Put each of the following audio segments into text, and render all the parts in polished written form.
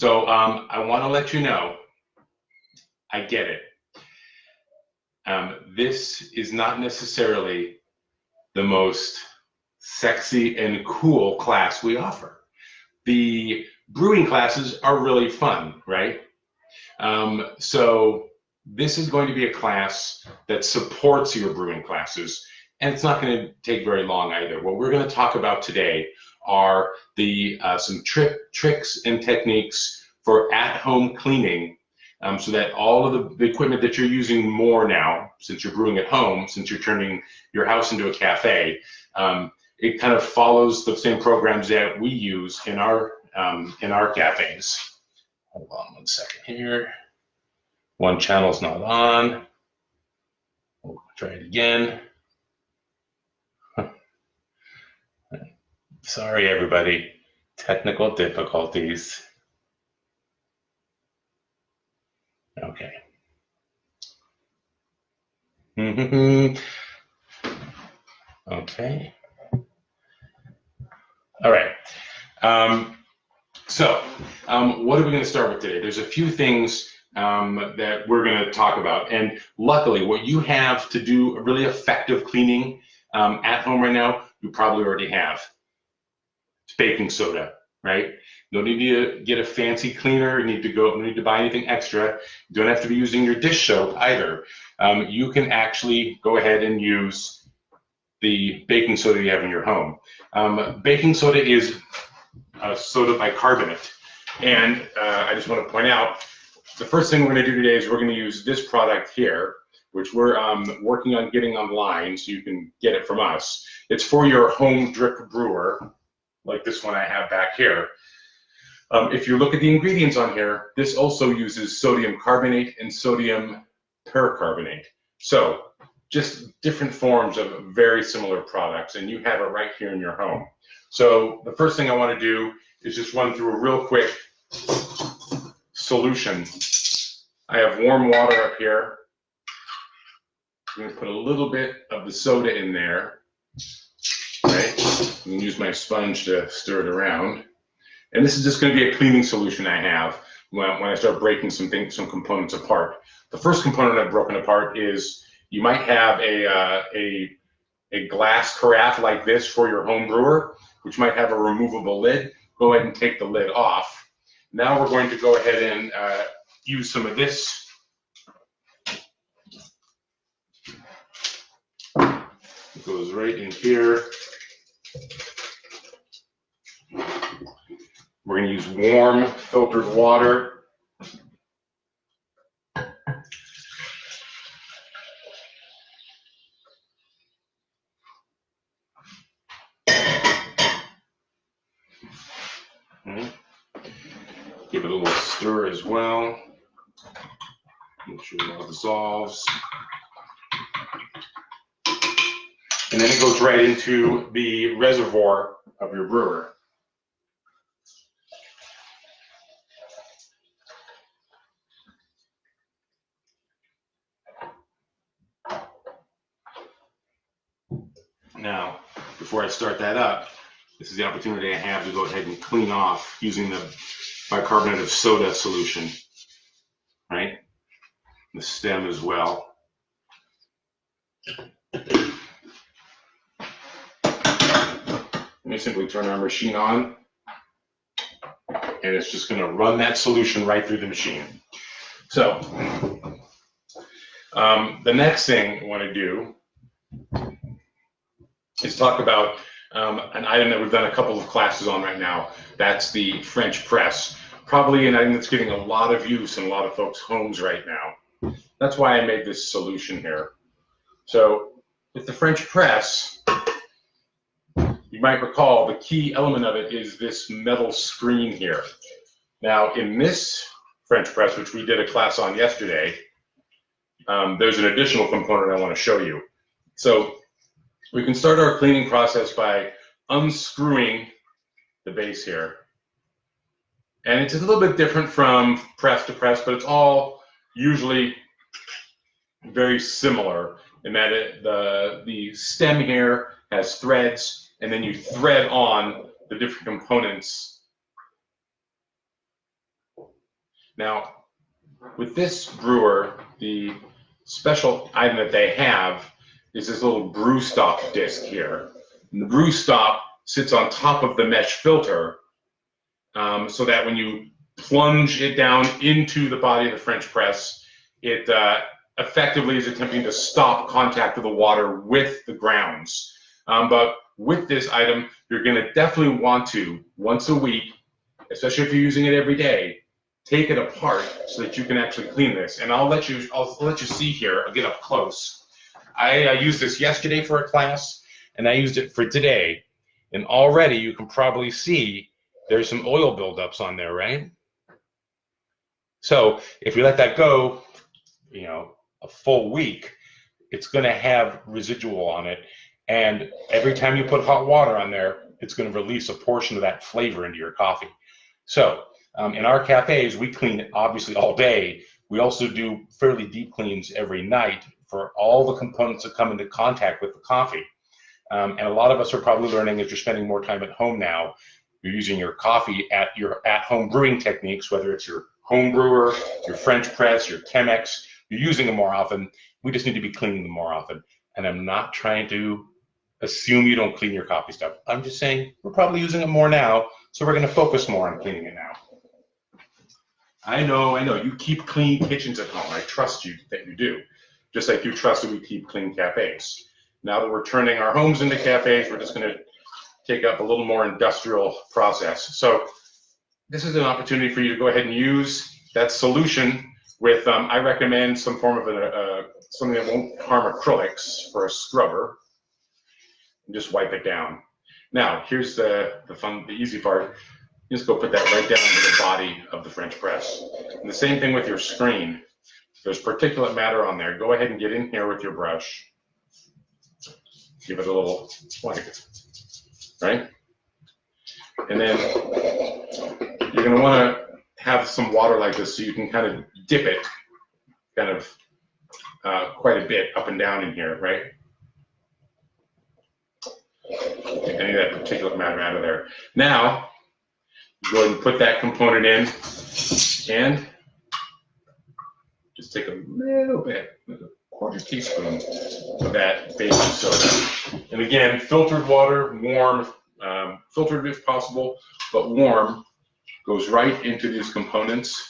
So I want to let you know, I get it. This is not necessarily the most sexy and cool class we offer. The brewing classes are really fun, right? So this is going to be a class that supports your brewing classes, and it's not going to take very long either. What we're going to talk about today are some tricks and techniques for at-home cleaning, so that all of the equipment that you're using more now, since you're brewing at home, since you're turning your house into a cafe, it kind of follows the same programs that we use in our cafes. Hold on one second here. One channel's not on. We'll try it again. Sorry, everybody. Technical difficulties. Okay. Okay. All right. What are we going to start with today? There's a few things that we're going to talk about, and luckily, what you have to do a really effective cleaning at home right now, you probably already have. It's baking soda, right? You don't need to get a fancy cleaner. You need to buy anything extra. You don't have to be using your dish soap either. You can actually go ahead and use the baking soda you have in your home. Baking soda is soda bicarbonate, and I just want to point out, the first thing we're going to do today is we're going to use this product here, which we're working on getting online, so you can get it from us. It's for your home drip brewer, like this one I have back here. If you look at the ingredients on here, this also uses sodium carbonate and sodium percarbonate. So just different forms of very similar products, and you have it right here in your home. So the first thing I want to do is just run through a real quick solution. I have warm water up here. I'm going to put a little bit of the soda in there. Right? I'm going to use my sponge to stir it around. And this is just going to be a cleaning solution I have when I start breaking some components apart. The first component I've broken apart is you might have a glass carafe like this for your home brewer, which might have a removable lid. Go ahead and take the lid off. Now we're going to go ahead and use some of this. It goes right in here. We're going to use warm filtered water. Give it a little stir as well. Make sure it all dissolves. And then it goes right into the reservoir of your brewer. Now, before I start that up, this is the opportunity I have to go ahead and clean off using the bicarbonate of soda solution, right? The stem as well. Let me simply turn our machine on, and it's just going to run that solution right through the machine. So, the next thing I want to do is talk about an item that we've done a couple of classes on right now. That's the French press. Probably an item that's getting a lot of use in a lot of folks' homes right now. That's why I made this solution here. So with the French press, you might recall the key element of it is this metal screen here. Now in this French press, which we did a class on yesterday, there's an additional component I want to show you. So we can start our cleaning process by unscrewing the base here. And it's a little bit different from press to press, but it's all usually very similar in that the stem here has threads, and then you thread on the different components Now, with this brewer, the special item that they have is this little brew stop disc here. And the brew stop sits on top of the mesh filter, so that when you plunge it down into the body of the French press, it effectively is attempting to stop contact of the water with the grounds. But with this item, you're going to definitely want to, once a week, especially if you're using it every day, take it apart so that you can actually clean this. And I'll let you see here. I'll get up close. I used this yesterday for a class, and I used it for today. And already you can probably see there's some oil buildups on there, right? So if you let that go, you know, a full week, it's going to have residual on it. And every time you put hot water on there, it's going to release a portion of that flavor into your coffee. So in our cafes, we clean it obviously all day. We also do fairly deep cleans every night for all the components that come into contact with the coffee. And a lot of us are probably learning as you're spending more time at home now, you're using your coffee at your at-home brewing techniques, whether it's your home brewer, your French press, your Chemex, you're using them more often. We just need to be cleaning them more often. And I'm not trying to assume you don't clean your coffee stuff. I'm just saying we're probably using it more now, so we're going to focus more on cleaning it now. I know, you keep clean kitchens at home. I trust you that you do, just like you trust that we keep clean cafes. Now that we're turning our homes into cafes, we're just going to take up a little more industrial process. So this is an opportunity for you to go ahead and use that solution with, I recommend some form of something that won't harm acrylics for a scrubber. And just wipe it down. Now, here's the easy part. You just go put that right down into the body of the French press. And the same thing with your screen. There's particulate matter on there. Go ahead and get in here with your brush. Give it a little wipe, right? And then you're going to want to have some water like this so you can kind of dip it kind of quite a bit up and down in here, right? Take any of that particulate matter out of there. Now, go ahead and put that component in and just take a little bit, a quarter teaspoon of that baking soda. And again, filtered water, warm, filtered if possible, but warm, goes right into these components.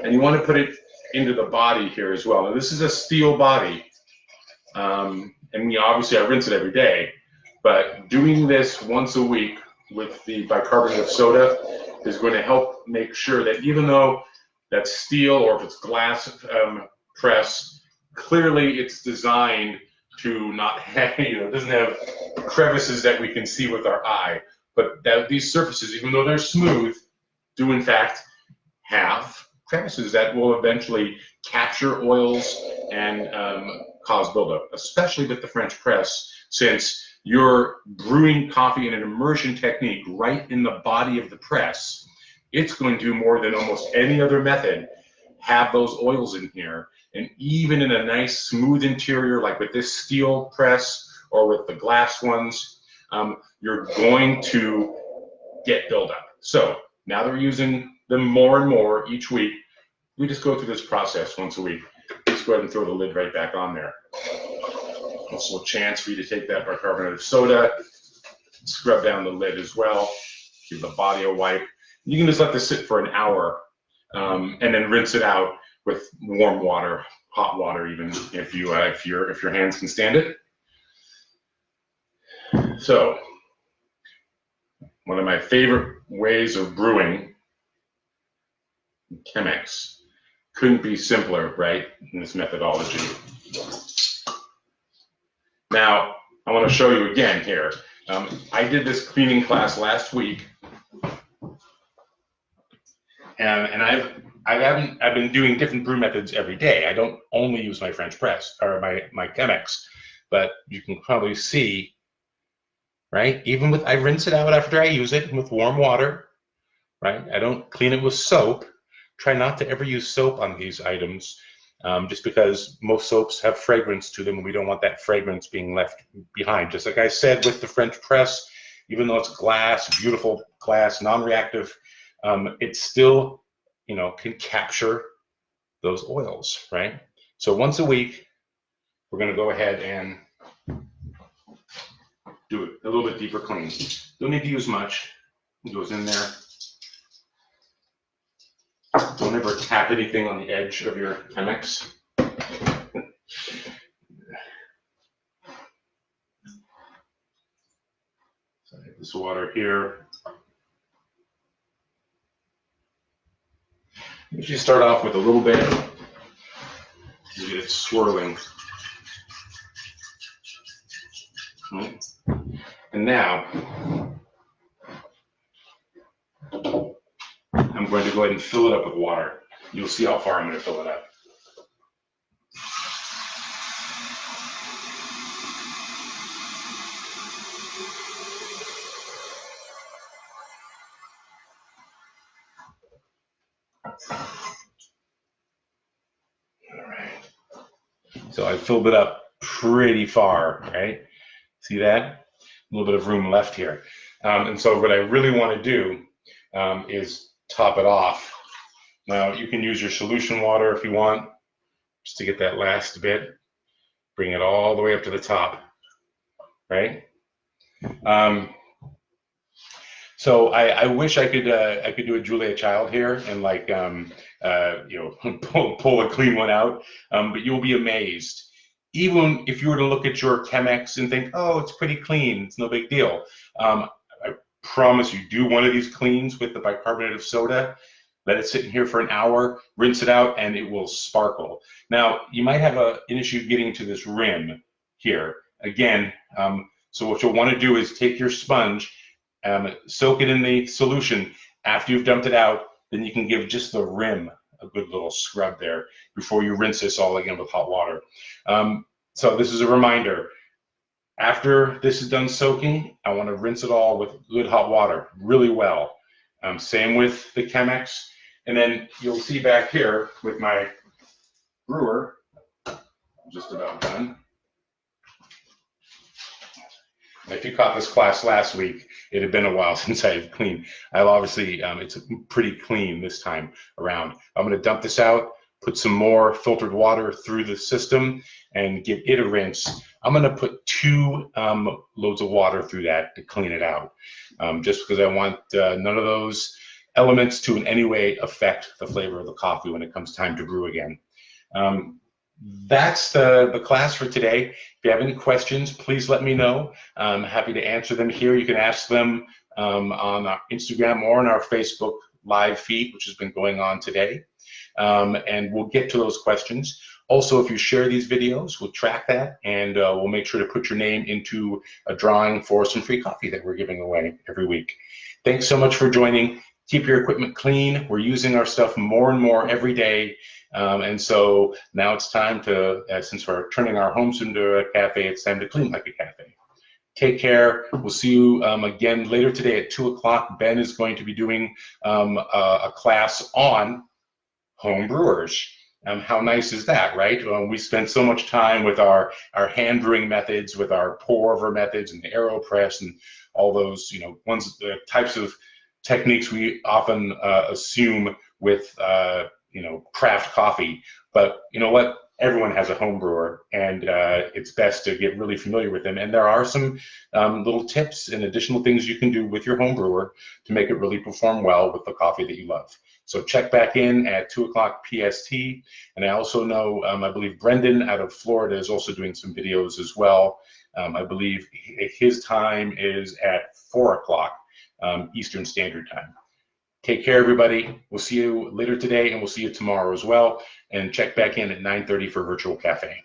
And you want to put it into the body here as well. Now, this is a steel body. And obviously I rinse it every day, but doing this once a week with the bicarbonate of soda is going to help make sure that even though that's steel or if it's glass press, clearly it's designed to not have, it doesn't have crevices that we can see with our eye, but that these surfaces, even though they're smooth, do in fact have crevices that will eventually capture oils and cause buildup, especially with the French press, since you're brewing coffee in an immersion technique right in the body of the press. It's going to, more than almost any other method, have those oils in here. And even in a nice smooth interior, like with this steel press or with the glass ones, you're going to get buildup. So now that we're using them more and more each week, we just go through this process once a week. Just go ahead and throw the lid right back on there. Also a chance for you to take that bicarbonate of soda, scrub down the lid as well, give the body a wipe. You can just let this sit for an hour and then rinse it out with warm water, hot water even, if your hands can stand it. So one of my favorite ways of brewing, Chemex, couldn't be simpler, right, in this methodology. Now, I want to show you again here. I did this cleaning class last week, and I've been doing different brew methods every day. I don't only use my French press or my Chemex, but you can probably see, right? Even with, I rinse it out after I use it with warm water, right? I don't clean it with soap. Try not to ever use soap on these items, just because most soaps have fragrance to them, and we don't want that fragrance being left behind. Just like I said with the French press, even though it's glass, beautiful glass, non-reactive, it's still can capture those oils, right? So once a week, we're going to go ahead and do it a little bit deeper clean. Don't need to use much. It goes in there. Don't ever tap anything on the edge of your Chemex. So I have this water here. Usually start off with a little bit. You get it swirling. Right. And now, I'm going to go ahead and fill it up with water. You'll see how far I'm going to fill it up. All right. So I filled it up pretty far, right? See that? A little bit of room left here. And so what I really want to do is top it off. Now you can use your solution water if you want, just to get that last bit. Bring it all the way up to the top, right? So I wish I could do a Julia Child here and like pull a clean one out, but you'll be amazed. Even if you were to look at your Chemex and think, oh, it's pretty clean, it's no big deal. I promise you, do one of these cleans with the bicarbonate of soda, let it sit in here for an hour, rinse it out, and it will sparkle. Now, you might have an issue getting to this rim here. Again, so what you'll want to do is take your sponge, soak it in the solution. After you've dumped it out, then you can give just the rim a good little scrub there before you rinse this all again with hot water. So this is a reminder. After this is done soaking, I want to rinse it all with good hot water really well. Same with the Chemex. And then you'll see back here with my brewer, I'm just about done. If you caught this class last week, it had been a while since I've cleaned. I've obviously, it's pretty clean this time around. I'm going to dump this out, put some more filtered water through the system, and give it a rinse. I'm going to put 2 loads of water through that to clean it out, just because I want none of those elements to in any way affect the flavor of the coffee when it comes time to brew again. That's the class for today. If you have any questions, please let me know. I'm happy to answer them here. You can ask them on our Instagram or on our Facebook live feed, which has been going on today. And we'll get to those questions. Also, if you share these videos, we'll track that, and we'll make sure to put your name into a drawing for some free coffee that we're giving away every week. Thanks so much for joining. Keep your equipment clean. We're using our stuff more and more every day. And so now it's time to, since we're turning our homes into a cafe, it's time to clean like a cafe. Take care. We'll see you again later today at 2 o'clock. Ben is going to be doing a class on home brewers. How nice is that, right? We spend so much time with our hand brewing methods, with our pour over methods and the AeroPress and all those, the types of techniques we often assume with craft coffee. But you know what? Everyone has a home brewer, and it's best to get really familiar with them. And there are some little tips and additional things you can do with your home brewer to make it really perform well with the coffee that you love. So check back in at 2 o'clock PST. And I also know, I believe Brendan out of Florida is also doing some videos as well. I believe his time is at 4 o'clock Eastern Standard Time. Take care, everybody. We'll see you later today, and we'll see you tomorrow as well. And check back in at 9:30 for Virtual Cafe.